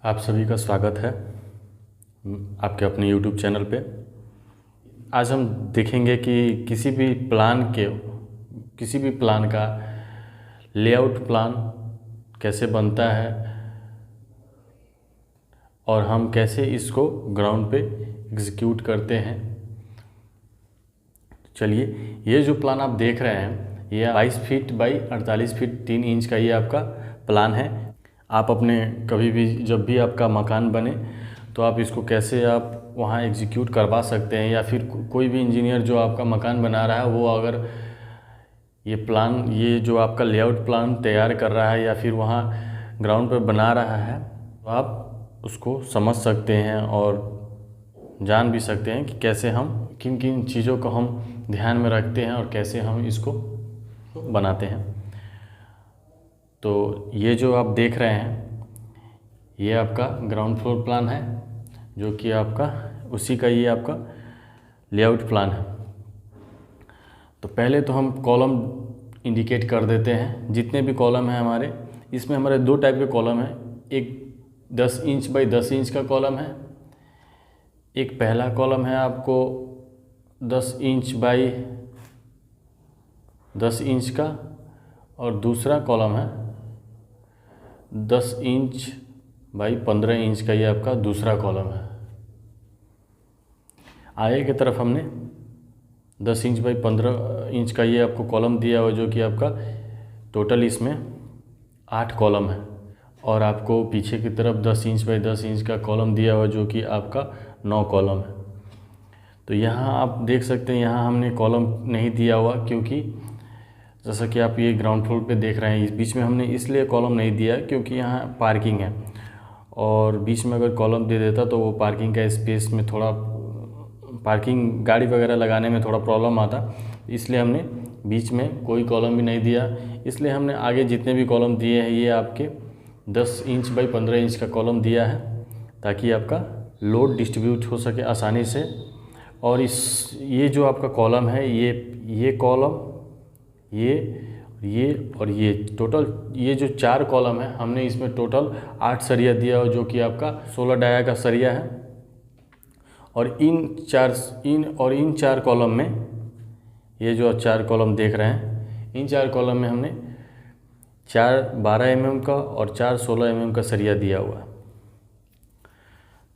आप सभी का स्वागत है आपके अपने YouTube चैनल पे। आज हम देखेंगे कि किसी भी प्लान का लेआउट प्लान कैसे बनता है और हम कैसे इसको ग्राउंड पे एग्जीक्यूट करते हैं। चलिए, ये जो प्लान आप देख रहे हैं ये 22 फीट बाई 48 फीट 3 इंच का ये आपका प्लान है। आप अपने कभी भी जब भी आपका मकान बने तो आप इसको कैसे आप वहाँ एग्जीक्यूट करवा सकते हैं, या फिर कोई भी इंजीनियर जो आपका मकान बना रहा है वो अगर ये जो आपका लेआउट प्लान तैयार कर रहा है या फिर वहाँ ग्राउंड पर बना रहा है तो आप उसको समझ सकते हैं और जान भी सकते हैं कि कैसे हम किन किन चीज़ों को हम ध्यान में रखते हैं और कैसे हम इसको बनाते हैं। तो ये जो आप देख रहे हैं ये आपका ग्राउंड फ्लोर प्लान है, जो कि आपका उसी का ये आपका लेआउट प्लान है। तो पहले तो हम कॉलम इंडिकेट कर देते हैं। जितने भी कॉलम हैं हमारे, इसमें हमारे दो टाइप के कॉलम हैं। एक 10 इंच बाई 10 इंच का कॉलम है, एक पहला कॉलम है आपको 10 इंच बाई 10 इंच का, और दूसरा कॉलम है 10 इंच बाई 15 इंच का, ये आपका दूसरा कॉलम है। आगे की तरफ हमने 10 इंच बाई 15 इंच का ये आपको कॉलम दिया हुआ, जो कि आपका टोटल इसमें 8 कॉलम है, और आपको पीछे की तरफ 10 इंच बाई 10 इंच का कॉलम दिया हुआ, जो कि आपका 9 कॉलम है। तो यहाँ आप देख सकते हैं, यहाँ हमने कॉलम नहीं दिया हुआ क्योंकि जैसा कि आप ये ग्राउंड फ्लोर पे देख रहे हैं, इस बीच में हमने इसलिए कॉलम नहीं दिया क्योंकि यहाँ पार्किंग है, और बीच में अगर कॉलम दे देता तो वो पार्किंग का स्पेस में थोड़ा पार्किंग गाड़ी वगैरह लगाने में थोड़ा प्रॉब्लम आता, इसलिए हमने बीच में कोई कॉलम भी नहीं दिया। इसलिए हमने आगे जितने भी कॉलम दिए हैं ये आपके 10 इंच बाई 15 इंच का कॉलम दिया है, ताकि आपका लोड डिस्ट्रीब्यूट हो सके आसानी से। और ये जो आपका कॉलम है ये कॉलम ये और ये टोटल ये जो 4 कॉलम है, हमने इसमें टोटल 8 सरिया दिया हो, जो कि आपका 16 डाया का सरिया है। और इन 4 कॉलम में, ये जो 4 कॉलम देख रहे हैं, इन 4 कॉलम में हमने 4 12 mm का और 4 16 mm का सरिया दिया हुआ है।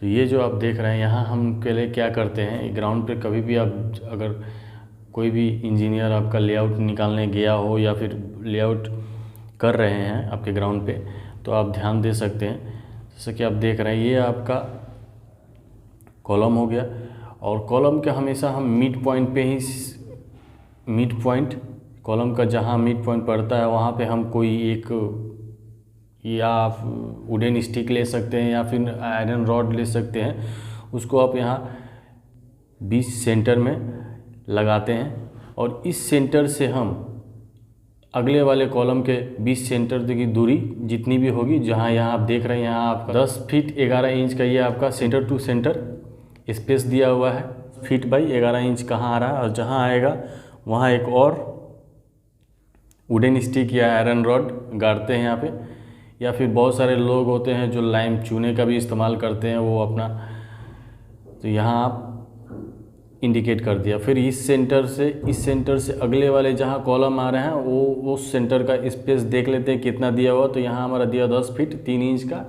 तो ये जो आप देख रहे हैं, यहाँ हम के लिए क्या करते हैं, ग्राउंड पे कभी भी आप अगर कोई भी इंजीनियर आपका लेआउट निकालने गया हो या फिर लेआउट कर रहे हैं आपके ग्राउंड पे, तो आप ध्यान दे सकते हैं। जैसे कि आप देख रहे हैं, ये आपका कॉलम हो गया, और कॉलम के हमेशा हम मिड पॉइंट कॉलम का जहाँ मिड पॉइंट पड़ता है वहाँ पे हम कोई एक या आप वुडन स्टिक ले सकते हैं या फिर आयरन रॉड ले सकते हैं, उसको आप यहाँ बीच सेंटर में लगाते हैं, और इस सेंटर से हम अगले वाले कॉलम के बीच सेंटर की दूरी जितनी भी होगी, जहाँ यहाँ आप देख रहे हैं, यहाँ आपका 10 फीट 11 इंच का ये आपका सेंटर टू सेंटर स्पेस दिया हुआ है। फीट बाई 11 इंच कहाँ आ रहा है, और जहाँ आएगा वहाँ एक और वुडन स्टिक या आयरन रॉड गाड़ते हैं यहाँ पे। या फिर बहुत सारे लोग होते हैं जो लाइम चूने का भी इस्तेमाल करते हैं वो अपना, तो यहाँ आप इंडिकेट कर दिया। फिर इस सेंटर से अगले वाले जहाँ कॉलम आ रहे हैं वो उस सेंटर का स्पेस देख लेते हैं कितना दिया हुआ। तो यहाँ हमारा दिया 10 फीट 3 इंच का।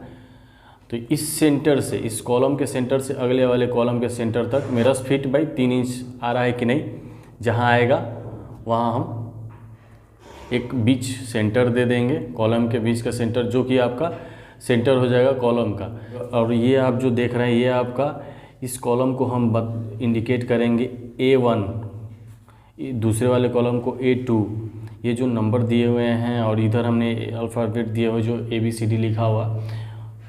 तो इस सेंटर से, इस कॉलम के सेंटर से अगले वाले कॉलम के सेंटर तक में 10 फीट बाई 3 इंच आ रहा है कि नहीं, जहाँ आएगा वहाँ हम एक बीच सेंटर दे देंगे, कॉलम के बीच का सेंटर, जो कि आपका सेंटर हो जाएगा कॉलम का। और ये आप जो देख रहे हैं, ये आपका इस कॉलम को हम इंडिकेट करेंगे A1, दूसरे वाले कॉलम को A2। ये जो नंबर दिए हुए हैं और इधर हमने अल्फ़ाबेट दिए हुए जो ABCD लिखा हुआ,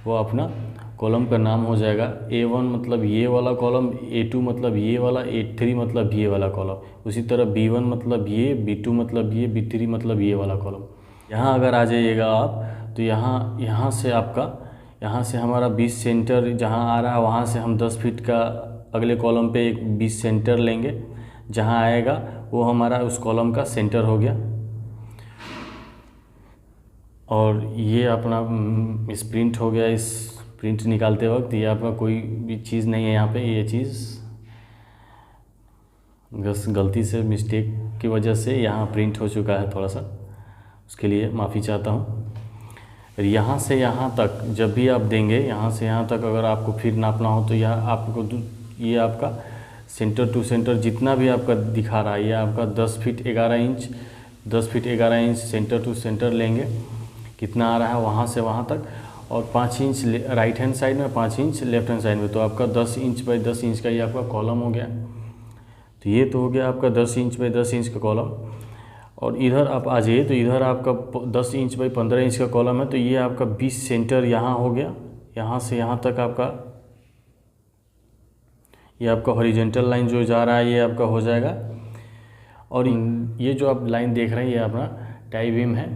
वो अपना कॉलम का नाम हो जाएगा। A1 मतलब ये वाला कॉलम, A2 मतलब ये वाला, A3 मतलब ये वाला कॉलम। उसी तरह B1 मतलब ये, B2 मतलब ये, B3 मतलब ये वाला कॉलम। यहाँ अगर आ जाइएगा आप, तो यहाँ से हमारा 20 सेंटर जहाँ आ रहा है, वहाँ से हम 10 फीट का अगले कॉलम पे एक 20 सेंटर लेंगे, जहाँ आएगा वो हमारा उस कॉलम का सेंटर हो गया। और ये अपना स्प्रिंट हो गया, इस प्रिंट निकालते वक्त ये आपका कोई भी चीज़ नहीं है यहाँ पे, ये चीज़ बस गलती से मिस्टेक की वजह से यहाँ प्रिंट हो चुका है थोड़ा सा, उसके लिए माफ़ी चाहता हूँ। यहाँ से यहाँ तक जब भी आप देंगे, यहाँ से यहाँ तक अगर आपको फिर नापना हो तो यह आपको ये आपका सेंटर टू सेंटर जितना भी आपका दिखा रहा है, ये आपका 10 feet 11 inch 10 feet 11 inch centre to centre लेंगे, कितना आ रहा है वहाँ से वहाँ तक, और 5 इंच राइट हैंड साइड में, 5 इंच लेफ्ट हैंड साइड में, तो आपका 10 इंच बाई 10 इंच का ये आपका कॉलम हो गया। तो ये तो हो गया आपका 10 इंच बाई 10 इंच का कॉलम। और इधर आप आ जाइए तो इधर आपका 10 इंच बाई 15 इंच का कॉलम है, तो ये आपका 20 सेंटर यहाँ हो गया, यहाँ से यहाँ तक आपका ये आपका हॉरिजॉन्टल लाइन जो जा रहा है ये आपका हो जाएगा। और ये जो आप लाइन देख रहे हैं ये अपना टाई बीम है,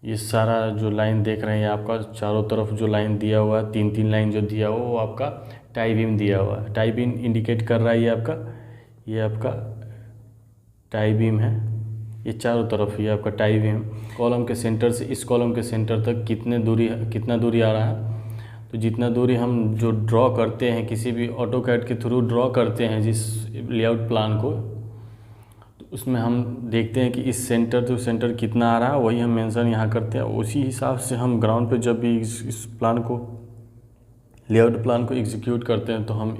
ये सारा जो लाइन देख रहे हैं आपका चारों तरफ जो लाइन दिया हुआ है, 3-3 लाइन जो दिया हुआ वो आपका टाई बीम दिया हुआ है। टाई बीम इंडिकेट कर रहा है ये आपका टाई बीम है, ये चारों तरफ ये आपका टाई बीम। कॉलम के सेंटर से इस कॉलम के सेंटर तक कितना दूरी आ रहा है, तो जितना दूरी हम जो ड्रॉ करते हैं किसी भी ऑटोकैड के थ्रू ड्रॉ करते हैं जिस लेआउट प्लान को, तो उसमें हम देखते हैं कि इस सेंटर टू सेंटर कितना आ रहा है, वही हम मेंशन यहाँ करते हैं। उसी हिसाब से हम ग्राउंड पे जब भी इस प्लान को लेआउट प्लान को एग्जीक्यूट करते हैं तो हम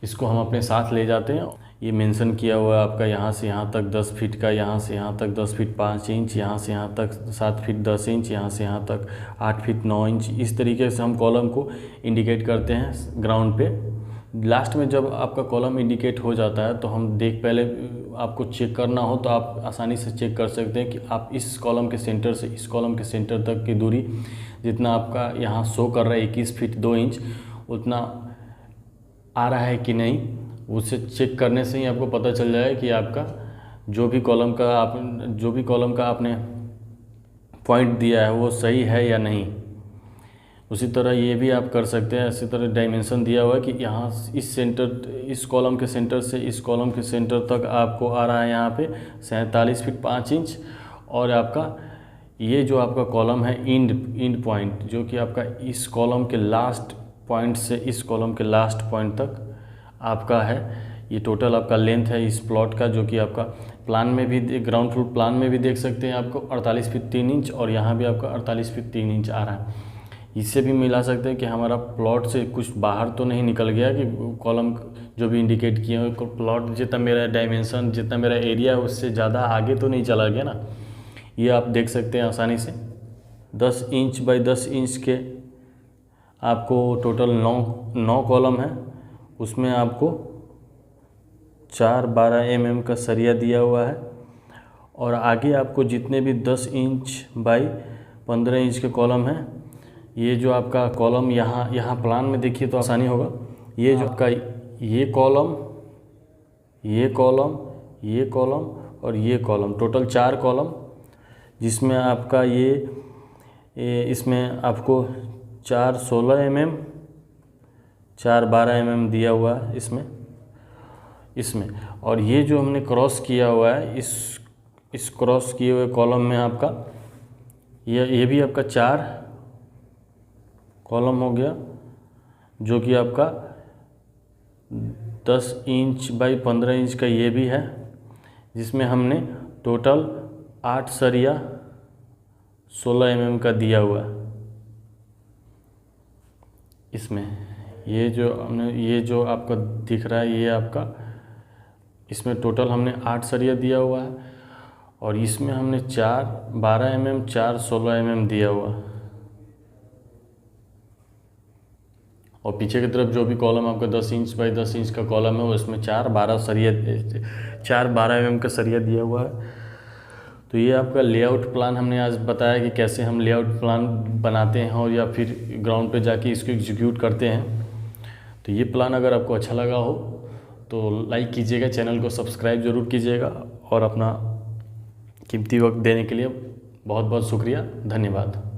इसको हम अपने साथ ले जाते हैं। ये मेंशन किया हुआ है आपका यहाँ से यहाँ तक 10 फीट का, यहाँ से यहाँ तक 10 फीट 5 इंच, यहाँ से यहाँ तक 7 फीट 10 इंच, यहाँ से यहाँ तक 8 फीट 9 इंच। इस तरीके से हम कॉलम को इंडिकेट करते हैं ग्राउंड पे। लास्ट में जब आपका कॉलम इंडिकेट हो जाता है तो हम पहले आपको चेक करना हो तो आप आसानी से चेक कर सकते हैं कि आप इस कॉलम के सेंटर से इस कॉलम के सेंटर तक की दूरी जितना आपका यहाँ शो कर रहा है 21 फीट 2 इंच उतना आ रहा है कि नहीं, उसे चेक करने से ही आपको पता चल जाएगा कि आपका जो भी कॉलम का आपने पॉइंट दिया है वो सही है या नहीं। उसी तरह ये भी आप कर सकते हैं। इसी तरह डायमेंशन दिया हुआ है कि यहाँ इस कॉलम के सेंटर से इस कॉलम के सेंटर तक आपको आ रहा है यहाँ पे 47 फीट 5 इंच, और आपका ये जो आपका कॉलम है इंड पॉइंट जो कि आपका इस कॉलम के लास्ट पॉइंट से इस कॉलम के लास्ट पॉइंट तक आपका है। ये टोटल आपका लेंथ है इस प्लॉट का, जो कि आपका प्लान में भी ग्राउंड फ्लोर प्लान में भी देख सकते हैं आपको 48 फीट 3 इंच, और यहाँ भी आपका 48 फीट 3 इंच आ रहा है। इससे भी मिला सकते हैं कि हमारा प्लॉट से कुछ बाहर तो नहीं निकल गया, कि कॉलम जो भी इंडिकेट किए हैं प्लॉट जितना मेरा डायमेंशन जितना मेरा एरिया है उससे ज़्यादा आगे तो नहीं चला गया ना। ये आप देख सकते हैं आसानी से 10 इंच बाई 10 इंच के आपको टोटल 9 कॉलम है, उसमें आपको 4-12 mm का सरिया दिया हुआ है, और आगे आपको जितने भी 10 इंच बाई 15 इंच के कॉलम हैं, ये जो आपका कॉलम यहाँ प्लान में देखिए तो आसानी होगा। ये जो आपका ये कॉलम और ये कॉलम टोटल 4 कॉलम, जिसमें आपका इसमें आपको 4-16 mm 4-12 mm दिया हुआ है इसमें। और ये जो हमने क्रॉस किया हुआ है इस क्रॉस किए हुए कॉलम में आपका ये भी आपका 4 कॉलम हो गया, जो कि आपका 10 इंच बाई 15 इंच का ये भी है, जिसमें हमने टोटल 8 सरिया 16 mm का दिया हुआ है। इसमें ये जो आपका दिख रहा है ये आपका इसमें टोटल हमने 8 सरिया दिया हुआ है, और इसमें हमने 4-12 mm 4-16 mm दिया हुआ है। और पीछे की तरफ जो भी कॉलम आपका 10 इंच बाई 10 इंच का कॉलम है उसमें 4-12 mm का सरिया दिया हुआ है। तो ये आपका लेआउट प्लान हमने आज बताया कि कैसे हम लेआउट प्लान बनाते हैं और या फिर ग्राउंड पे जाके इसको एग्जीक्यूट करते हैं। तो ये प्लान अगर आपको अच्छा लगा हो तो लाइक कीजिएगा, चैनल को सब्सक्राइब ज़रूर कीजिएगा, और अपना कीमती वक्त देने के लिए बहुत बहुत शुक्रिया, धन्यवाद।